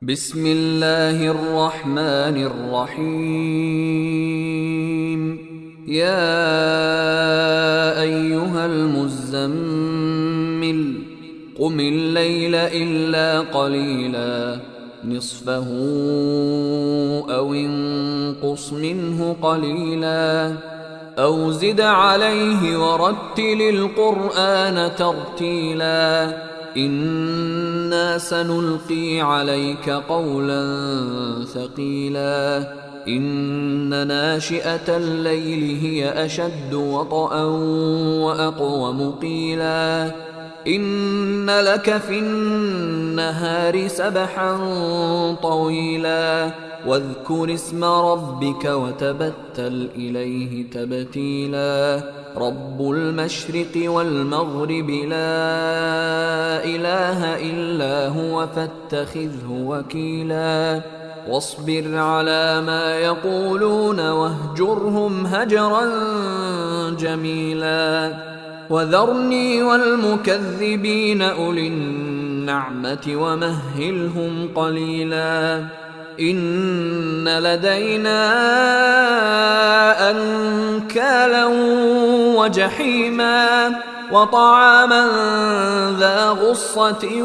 بسم الله الرحمن الرحيم. يا أيها المزمل قم الليل إلا قليلا نصفه أو انقص منه قليلا أو زد عليه ورتل القرآن ترتيلا إنا سنلقي عليك قولا ثقيلا إن ناشئة الليل هي أشد وطئا وأقوم قيلا إن لك في النهار سبحا طويلا واذكر اسم ربك وتبتل إليه تبتيلا رب المشرق والمغرب لا إله إلا هو فاتخذه وكيلا واصبر على ما يقولون واهجرهم هجرا جميلا وذرني والمكذبين أولي النعمة ومهلهم قليلا إن لدينا أنكالا وجحيما وطعاما ذا غصة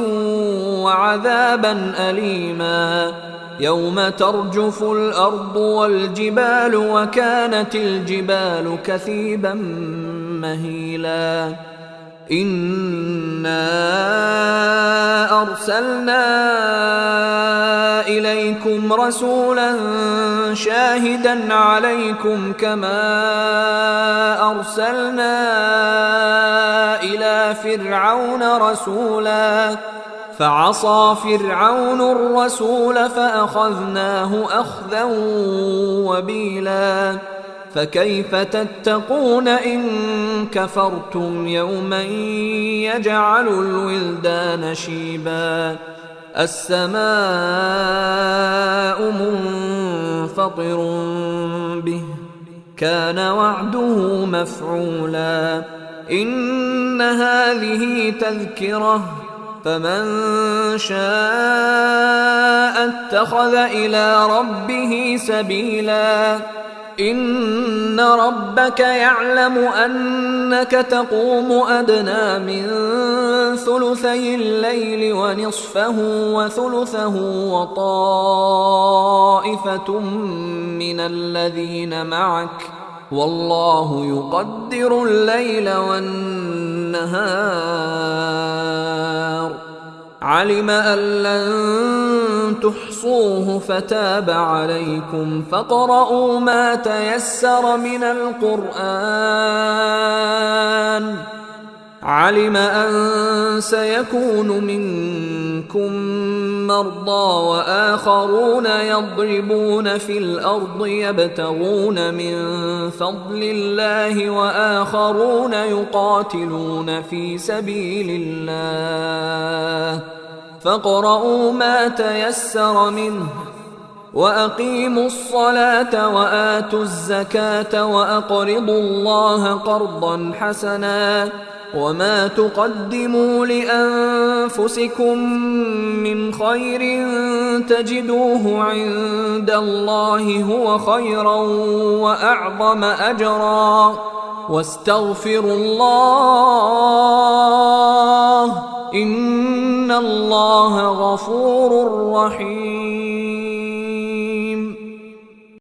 وعذابا أليما يوم ترجف الأرض والجبال وكانت الجبال كثيبا مهيلا إنا أرسلنا إليكم رسولا شاهدا عليكم كما أرسلنا إلى فرعون رسولا فعصى فرعون الرسول فأخذناه أخذا وبيلا فكيف تتقون إن كفرتم يوما يجعل الولدان شيبا السماء منفطر به كان وعده مفعولا إن هذه تذكرة فمن شاء اتخذ إلى ربه سبيلا إن ربك يعلم أنك تقوم أدنى من ثلثي الليل ونصفه وثلثه وطائفة من الذين معك والله يقدر الليل والنهار علم أن لن تحصوه فتاب عليكم فاقرؤوا ما تيسر من القرآن علم أن سيكون منكم مرضى وآخرون يضربون في الأرض يبتغون من فضل الله وآخرون يقاتلون في سبيل الله فاقرؤوا ما تيسر منه وأقيموا الصلاة وآتوا الزكاة وأقرضوا الله قرضا حسنا وما تقدموا لأنفسكم من خير تجدوه عند الله هو خيرا وأعظم أجرا واستغفروا الله إن الله غفور رحيم.